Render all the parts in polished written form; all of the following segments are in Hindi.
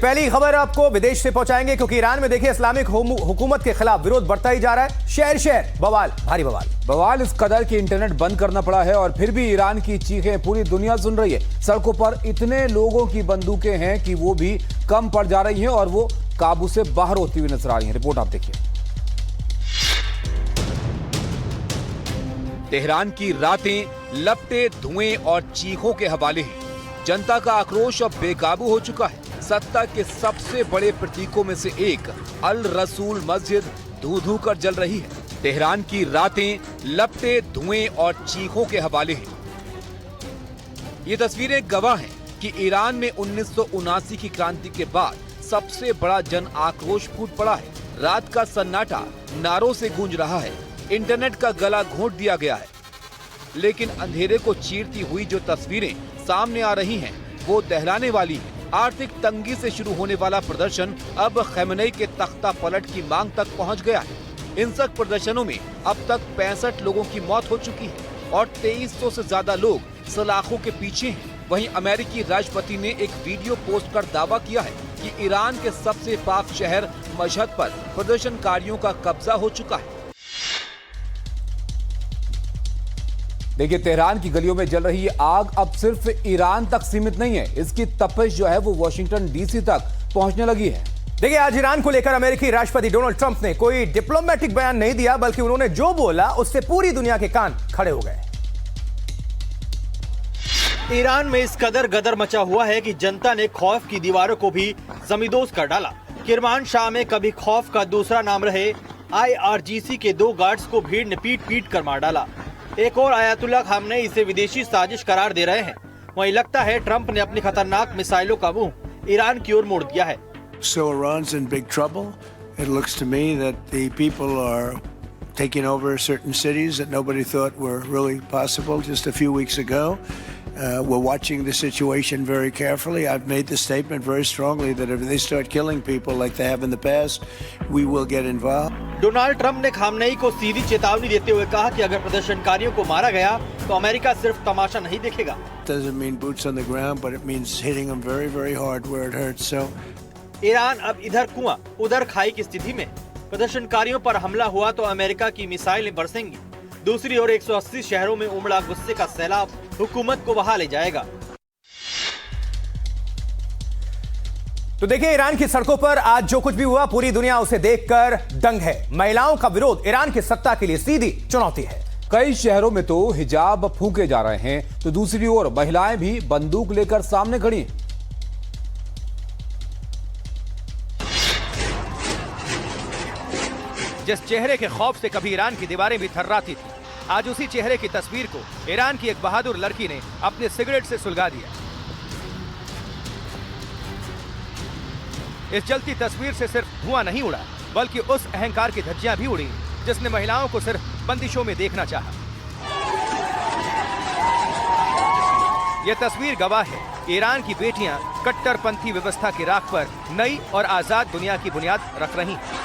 पहली खबर आपको विदेश से पहुंचाएंगे क्योंकि ईरान में देखिए इस्लामिक हुकूमत के खिलाफ विरोध बढ़ता ही जा रहा है। शहर शहर बवाल, भारी बवाल इस कदर कि इंटरनेट बंद करना पड़ा है और फिर भी ईरान की चीखें पूरी दुनिया सुन रही है। सड़कों पर इतने लोगों की बंदूकें हैं कि वो भी कम पड़ जा रही हैं और वो काबू से बाहर होती हुई नजर आ रही हैं। रिपोर्ट आप देखिए। तेहरान की रातें लपटे धुएं और चीखों के हवाले हैं। जनता का आक्रोश अब बेकाबू हो चुका है। सत्ता के सबसे बड़े प्रतीकों में से एक अल रसूल मस्जिद धू-धू कर जल रही है। तेहरान की रातें लपटे धुएं और चीखों के हवाले हैं। ये तस्वीरें गवाह हैं कि ईरान में 1979 की क्रांति के बाद सबसे बड़ा जन आक्रोश फूट पड़ा है। रात का सन्नाटा नारों से गूंज रहा है। इंटरनेट का गला घोंट दिया गया है, लेकिन अंधेरे को चीरती हुई जो तस्वीरें सामने आ रही हैं, वो दहलाने वाली है। आर्थिक तंगी से शुरू होने वाला प्रदर्शन अब खमेनी के तख्ता पलट की मांग तक पहुंच गया है। हिंसक प्रदर्शनों में अब तक 65 लोगों की मौत हो चुकी है और 2300 से ज्यादा लोग सलाखों के पीछे हैं। वहीं अमेरिकी राष्ट्रपति ने एक वीडियो पोस्ट कर दावा किया है कि ईरान के सबसे पाक शहर मशहद पर प्रदर्शनकारियों का कब्जा हो चुका है। देखिए, तेहरान की गलियों में जल रही आग अब सिर्फ ईरान तक सीमित नहीं है। इसकी तपिश जो है वो वॉशिंगटन डीसी तक पहुंचने लगी है। देखिए, आज ईरान को लेकर अमेरिकी राष्ट्रपति डोनाल्ड ट्रंप ने कोई डिप्लोमेटिक बयान नहीं दिया, बल्कि उन्होंने जो बोला उससे पूरी दुनिया के कान खड़े हो गए। ईरान में इस कदर गदर मचा हुआ है कि जनता ने खौफ की दीवारों को भी जमींदोज कर डाला। किरमानशाह में कभी खौफ का दूसरा नाम रहे IRGC के 2 गार्ड्स को भीड़ ने पीट कर मार डाला। एक और आयतुल्लाह खामनेई इसे विदेशी साजिश करार दे रहे हैं। वहीं लगता है ट्रंप ने अपनी खतरनाक मिसाइलों का मुंह ईरान की ओर मोड़ दिया है। So Iran's in big trouble. It looks to me that the people are taking over certain cities that nobody thought were really possible just a few weeks ago. We're watching the situation very carefully. I've made the statement very strongly that if they start killing people like they have in the past, we will get involved. Donald Trump ने खामनेई को सीधी चेतावनी देते हुए कहा कि अगर प्रदर्शनकारियों को मारा गया तो अमेरिका सिर्फ तमाशा नहीं देखेगा। Doesn't mean boots on the ground, but it means hitting them very, very hard where it hurts. So, Iran अब इधर कुआं उधर खाई की स्थिति में। प्रदर्शनकारियों पर हमला हुआ तो अमेरिका की मिसाइलें बरसेंगी। दूसरी ओर 180 शहरों में उमड़ा गुस्से का सैलाब हुकूमत को बहा ले जाएगा। तो देखिए, ईरान की सड़कों पर आज जो कुछ भी हुआ, पूरी दुनिया उसे देखकर दंग है। महिलाओं का विरोध ईरान की सत्ता के लिए सीधी चुनौती है। कई शहरों में तो हिजाब फूंके जा रहे हैं, तो दूसरी ओर महिलाएं भी बंदूक लेकर सामने खड़ी। जिस चेहरे के खौफ से कभी ईरान की दीवारें भी थर्राती थी, आज उसी चेहरे की तस्वीर को ईरान की एक बहादुर लड़की ने अपने सिगरेट से सुलगा दिया। इस जलती तस्वीर से सिर्फ धुआं नहीं उड़ा, बल्कि उस अहंकार की धज्जियां भी उड़ी जिसने महिलाओं को सिर्फ बंदिशों में देखना चाहा। यह तस्वीर गवाह है, ईरान की बेटियां कट्टरपंथी व्यवस्था की राख पर नई और आजाद दुनिया की बुनियाद रख रही हैं।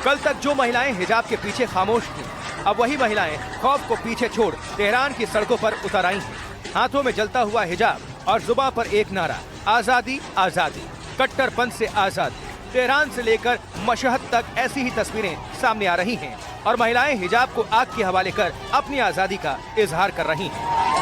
कल तक जो महिलाएं हिजाब के पीछे खामोश थीं, अब वही महिलाएं खौफ को पीछे छोड़ तेहरान की सड़कों पर उतर आई हैं। हाथों में जलता हुआ हिजाब और जुबां पर एक नारा, आजादी आजादी, कट्टरपंथ से आजादी। तेहरान से लेकर मशहद तक ऐसी ही तस्वीरें सामने आ रही हैं और महिलाएं हिजाब को आग के हवाले कर अपनी आजादी का इजहार कर रही हैं।